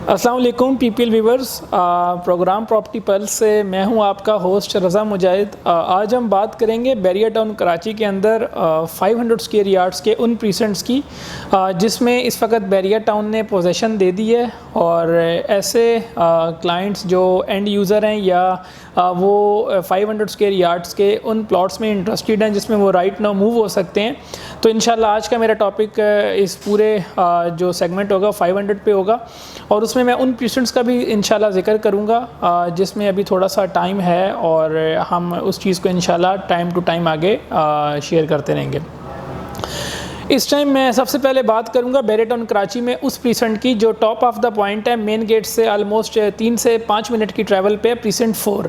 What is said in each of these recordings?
अस्सलाम वालेकुम people viewers, program property pulse से मैं हूं आपका होस्ट रज़ा मुजाहिद। आज हम बात करेंगे बैरियर टाउन कराची के अंदर 500 स्क्वायर यार्ड्स के उन प्रीसेंट्स की जिसमें इस वक्त बैरियर टाउन ने पोजेसन दे दी है और ऐसे क्लाइंट्स जो एंड यूज़र हैं या वो 500 स्क्वायर यार्ड्स के उन प्लॉट्स में इंटरेस्टेड हैं जिसमें वो राइट नाउ मूव हो सकते हैं। तो इंशाल्लाह आज का मेरा टॉपिक इस पूरे जो सेगमेंट होगा 500 पे होगा और उसमें मैं उन प्रीसेंट्स का भी इंशाल्लाह ज़िक्र करूँगा जिसमें अभी थोड़ा सा टाइम है और हम उस चीज़ को इंशाल्लाह टाइम टू टाइम आगे शेयर करते रहेंगे। इस टाइम मैं सबसे पहले बात करूंगा बैरियर टाउन कराची में उस प्रीसेंट की जो टॉप ऑफ द पॉइंट है, मेन गेट से ऑलमोस्ट 3 से 5 मिनट की ट्रैवल पे प्रीसेंट 4।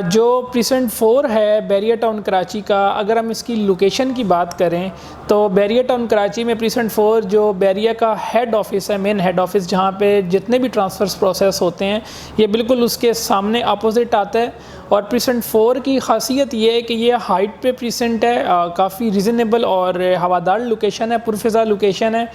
जो प्रीसेंट 4 है बैरियर टाउन कराची का, अगर हम इसकी लोकेशन की बात करें तो बैरियर टाउन कराची में प्रीसेंट 4 जो बैरियर का हेड ऑफिस है, मेन हेड ऑफिस जहाँ पे जितने भी ट्रांसफ़र्स प्रोसेस होते हैं ये बिल्कुल उसके सामने अपोजिट आता है। और प्रीसेंट 4 की खासियत ये है कि ये हाइट पे प्रीसेंट है, काफ़ी रीज़नेबल और हवादार लोकेशन है, पुरफिज़ा लोकेशन है।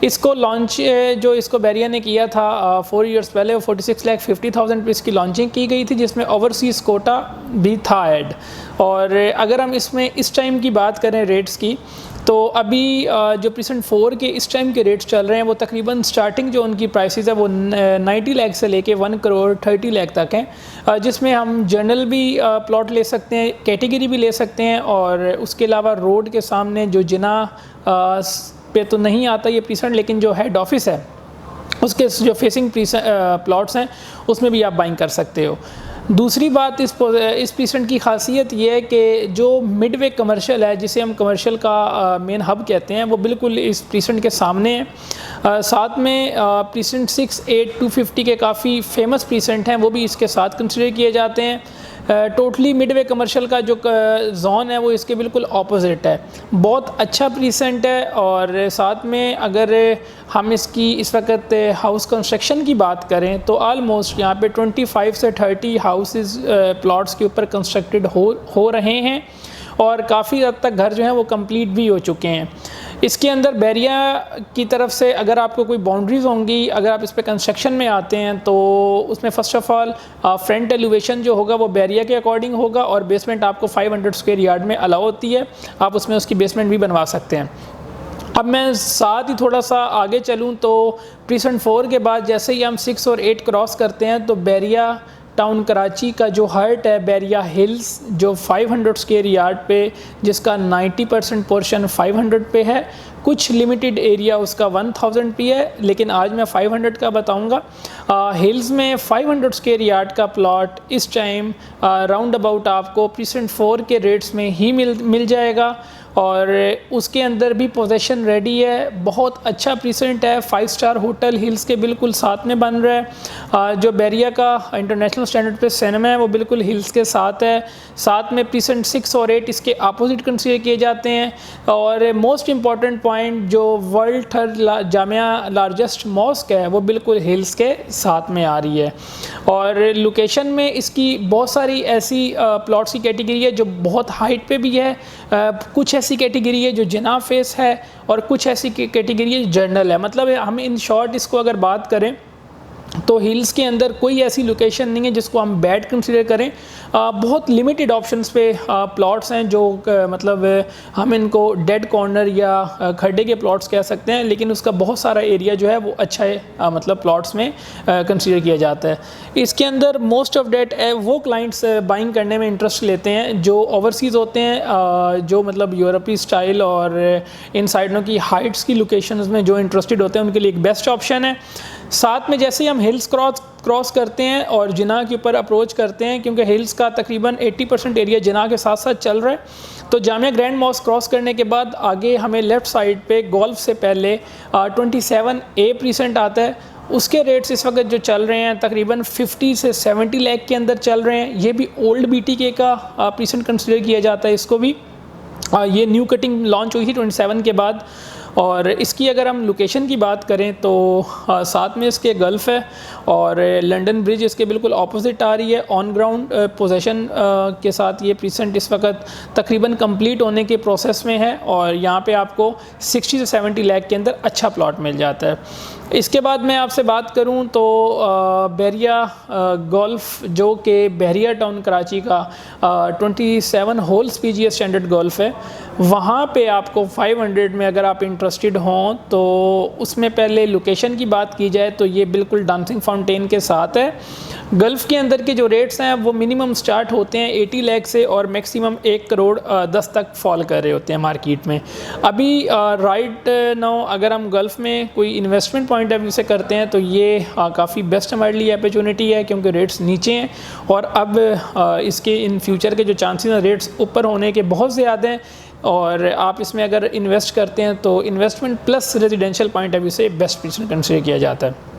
इसको लॉन्च जो इसको बैरियर ने किया था 4 इयर्स पहले, वो 46,50,000 पे इसकी लॉन्चिंग की गई थी जिसमें ओवरसीज़ कोटा भी था ऐड। और अगर हम इसमें इस टाइम की बात करें रेट्स की तो अभी जो प्रीसेंट 4 के इस टाइम के रेट्स चल रहे हैं वो तकरीबन स्टार्टिंग जो उनकी प्राइसेस है वो 90 लाख से लेके 1 करोड़ 30 लाख तक हैं, जिसमें हम जनरल भी प्लॉट ले सकते हैं, कैटेगरी भी ले सकते हैं और उसके अलावा रोड के सामने जो जिना पे तो नहीं आता ये प्रीसेंट, लेकिन जो हेड ऑफिस है उसके जो फेसिंग प्लॉट्स हैं उसमें भी आप बाइंग कर सकते हो। दूसरी बात इस प्रीसेंट की खासियत ये है कि जो मिडवे कमर्शियल है, जिसे हम कमर्शियल का मेन हब कहते हैं, वो बिल्कुल इस प्रीसेंट के सामने है। साथ में प्रीसेंट 6, 8, 250 के काफ़ी फेमस प्रीसेंट हैं वो भी इसके साथ कंसिडर किए जाते हैं। टोटली मिडवे कमर्शियल का जो जोन है वो इसके बिल्कुल ऑपोजिट है। बहुत अच्छा प्रीसेंट है और साथ में अगर हम इसकी इस वक्त हाउस कंस्ट्रक्शन की बात करें तो आलमोस्ट यहाँ पे 25 से 30 हाउसेस प्लॉट्स के ऊपर कंस्ट्रक्टेड हो रहे हैं और काफ़ी हद तक घर जो हैं वो कंप्लीट भी हो चुके हैं। इसके अंदर बैरियर की तरफ से अगर आपको कोई बाउंड्रीज़ होंगी, अगर आप इस पे कंस्ट्रक्शन में आते हैं तो उसमें first of all front elevation जो होगा वो बैरियर के अकॉर्डिंग होगा और बेसमेंट आपको 500 स्क्वायर यार्ड में अलाउ होती है, आप उसमें उसकी बेसमेंट भी बनवा सकते हैं। अब मैं साथ ही थोड़ा सा आगे चलूँ तो प्रीसेंट 4 के बाद जैसे ही हम 6 और 8 क्रॉस करते हैं तो बैरियर टाउन कराची का जो हार्ट है बैरियर हिल्स जो 500 स्क्वायर यार्ड पे, जिसका 90% पोर्शन 500 पे है, कुछ लिमिटेड एरिया उसका 1000 पे है, लेकिन आज मैं 500 का बताऊंगा। हिल्स में 500 स्क्वायर यार्ड का प्लॉट इस टाइम राउंड अबाउट आपको प्रीसेंट 4 के रेट्स में ही मिल जाएगा और उसके अंदर भी पोजेसन रेडी है। बहुत अच्छा प्रीसेंट है, 5 स्टार होटल हिल्स के बिल्कुल साथ में बन रहा है। जो बैरियर का इंटरनेशनल स्टैंडर्ड पे सिनेमा है वो बिल्कुल हिल्स के साथ है। साथ में प्रीसेंट 6 और 8 इसके अपोजिट कंसीडर किए जाते हैं और मोस्ट इम्पॉर्टेंट पॉइंट जो world third Jamia largest mosque है वो बिल्कुल हिल्स के साथ में आ रही है। और लोकेशन में इसकी बहुत सारी ऐसी प्लॉट्स की कैटेगरी है जो बहुत हाइट पे भी है, कुछ ऐसी कैटेगरी है जो जिना फेस है और कुछ ऐसी कैटेगरी है जनरल है। मतलब हम इन शॉर्ट इसको अगर बात करें तो हिल्स के अंदर कोई ऐसी लोकेशन नहीं है जिसको हम बैड कंसीडर करें। बहुत लिमिटेड ऑप्शंस पे प्लॉट्स हैं जो मतलब हम इनको डेड कॉर्नर या खड्डे के प्लॉट्स कह सकते हैं, लेकिन उसका बहुत सारा एरिया जो है वो अच्छा है, मतलब प्लॉट्स में कंसीडर किया जाता है। इसके अंदर मोस्ट ऑफ डेट वो क्लाइंट्स बाइंग करने में इंटरेस्ट लेते हैं जो ओवरसीज़ होते हैं, जो मतलब यूरोपी स्टाइल और इन साइडों की हाइट्स की लोकेशंस में जो इंटरेस्टेड होते हैं उनके लिए एक बेस्ट ऑप्शन है। साथ में जैसे ही हम हिल्स क्रॉस करते हैं और जिना के ऊपर अप्रोच करते हैं, क्योंकि हिल्स का तकरीबन 80% एरिया जिना के साथ साथ चल रहा है, तो जामिया ग्रैंड मॉस्क क्रॉस करने के बाद आगे हमें लेफ़्ट साइड पे गोल्फ से पहले 27A प्रीसेंट आता है। उसके रेट्स इस वक्त जो चल रहे हैं तकरीबन 50 से 70 लाख के अंदर चल रहे हैं। ये भी ओल्ड BTK का प्रीसेंट कंसिडर किया जाता है इसको भी। ये न्यू कटिंग लॉन्च हुई थी 27 के बाद। और इसकी अगर हम लोकेशन की बात करें तो साथ में इसके गल्फ़ है और लंदन ब्रिज इसके बिल्कुल ऑपोजिट आ रही है। ऑन ग्राउंड पोजेसन के साथ ये प्रीसेंट इस वक्त तकरीबन कंप्लीट होने के प्रोसेस में है और यहाँ पे आपको 60 से 70 लाख के अंदर अच्छा प्लॉट मिल जाता है। इसके बाद मैं आपसे बात करूं तो बैरिया गोल्फ जो कि बैरिया टाउन कराची का 27 होल्स PGA स्टैंडर्ड गोल्फ है, वहाँ पे आपको 500 में अगर आप इंटरेस्टेड हों तो उसमें पहले लोकेशन की बात की जाए तो ये बिल्कुल डांसिंग फाउंटेन के साथ है। गल्फ़ के अंदर के जो रेट्स हैं वो मिनिमम स्टार्ट होते हैं 80 लाख से और मैक्सिमम 1 करोड़ 10 तक फॉल कर रहे होते हैं मार्केट में। अभी राइट नाउ अगर हम गल्फ़ में कोई इन्वेस्टमेंट पॉइंट ऑफ व्यू से करते हैं तो ये काफ़ी बेस्ट हमारे लिए अपॉर्चुनिटी है, क्योंकि रेट्स नीचे हैं और अब इसके इन फ्यूचर के जो चांसेस हैं रेट्स ऊपर होने के बहुत ज़्यादा हैं, और आप इसमें अगर इन्वेस्ट करते हैं तो investment plus residential point of view से बेस्ट पोजीशन कंसिडर किया जाता है।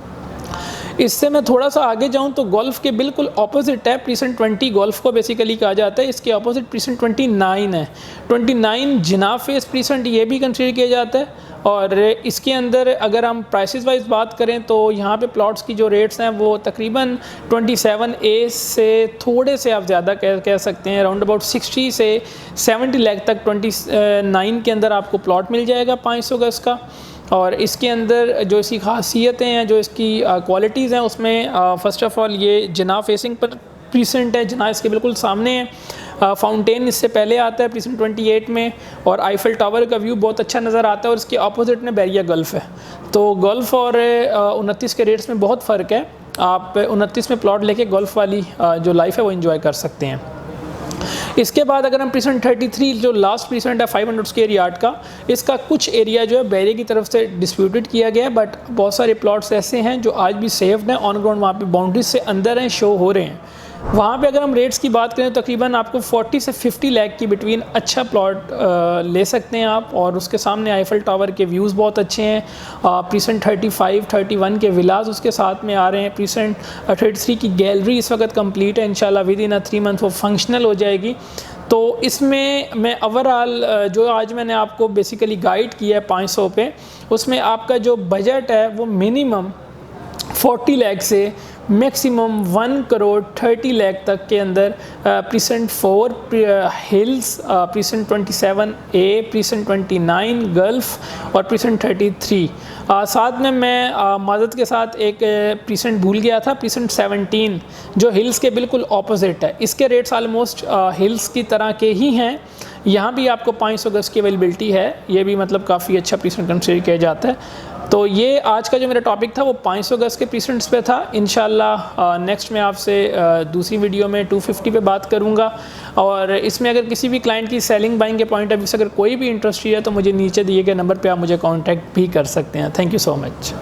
इससे मैं थोड़ा सा आगे जाऊं तो गोल्फ़ के बिल्कुल ऑपोजिट है। प्रीसेंट 20 गोल्फ़ को बेसिकली कहा जाता है, इसके ऑपोजिट प्रीसेंट 29 है। 29 जिना फेस प्रीसेंट ये भी कंसिडर किया जाता है, और इसके अंदर अगर हम प्राइसेस वाइज बात करें तो यहाँ पे प्लॉट्स की जो रेट्स हैं वो तकरीबन 27A से थोड़े से आप ज़्यादा कह सकते हैं, अराउंड अबाउट 60 से 70 लाख तक 29 के अंदर आपको प्लॉट मिल जाएगा 500 गज का। और इसके अंदर जो इसकी खासियतें हैं, जो इसकी क्वालिटीज़ हैं, उसमें फ़र्स्ट ऑफ़ ऑल ये जिना फेसिंग पर प्रीसेंट है, जिना इसके बिल्कुल सामने है। फाउंटेन इससे पहले आता है प्रीसेंट 28 में, और आईफिल टावर का व्यू बहुत अच्छा नज़र आता है, और इसके ऑपोजिट में बैरिया गल्फ़ है। तो गोल्फ़ और 29 के रेट्स में बहुत फ़र्क है। आप 29 में प्लॉट लेके गोल्फ़ वाली जो लाइफ है वो एंजॉय कर सकते हैं। इसके बाद अगर हम प्रीसेंट 33 जो लास्ट प्रीसेंट है 500 स्क्वायर यार्ड का, इसका कुछ एरिया जो है बैरिया की तरफ से डिस्प्यूटेड किया गया है, बट बहुत सारे प्लॉट्स ऐसे हैं जो आज भी सेफ्ड हैं, ऑन ग्राउंड वहाँ पे बाउंड्रीज से अंदर हैं, शो हो रहे हैं। वहाँ पे अगर हम रेट्स की बात करें तो तकरीबन आपको 40 से 50 लाख की बिटवीन अच्छा प्लॉट ले सकते हैं आप, और उसके सामने आईफिल टावर के व्यूज़ बहुत अच्छे हैं। प्रीसेंट 35, 31 के विलाज उसके साथ में आ रहे हैं। प्रीसेंट 33 की गैलरी इस वक्त कंप्लीट है, इंशाल्लाह विद इन 3 मंथ वो फंक्शनल हो जाएगी। तो इसमें मैं ओवरऑल जो आज मैंने आपको बेसिकली गाइड किया है 500 पे, उसमें आपका जो बजट है वो मिनिमम 40 लाख से मैक्सिमम 1 करोड़ 30 लाख तक के अंदर precinct 4 hills, precinct 27A, precinct 29 gulf और प्रीसेंट 33। साथ में मैं माजत के साथ एक प्रीसेंट भूल गया था, प्रीसेंट 17 जो हिल्स के बिल्कुल ऑपोजिट है। इसके रेट्स आलमोस्ट हिल्स की तरह के ही हैं। यहाँ भी आपको 500 गज की अवेलेबिलिटी है, ये भी मतलब काफ़ी अच्छा प्रीसेंट कंसिडर किया जाता है। तो ये आज का जो मेरा टॉपिक था वो 500 गज के प्रीसेंट्स पे था। इंशाल्लाह नेक्स्ट में आपसे दूसरी वीडियो में 250 पे बात करूँगा, और इसमें अगर किसी भी क्लाइंट की सेलिंग बाइंग के पॉइंट ऑफ व्यू से अगर कोई भी इंटरेस्ट है तो मुझे नीचे दिए गए नंबर पे आप मुझे कांटेक्ट भी कर सकते हैं। Thank you so much.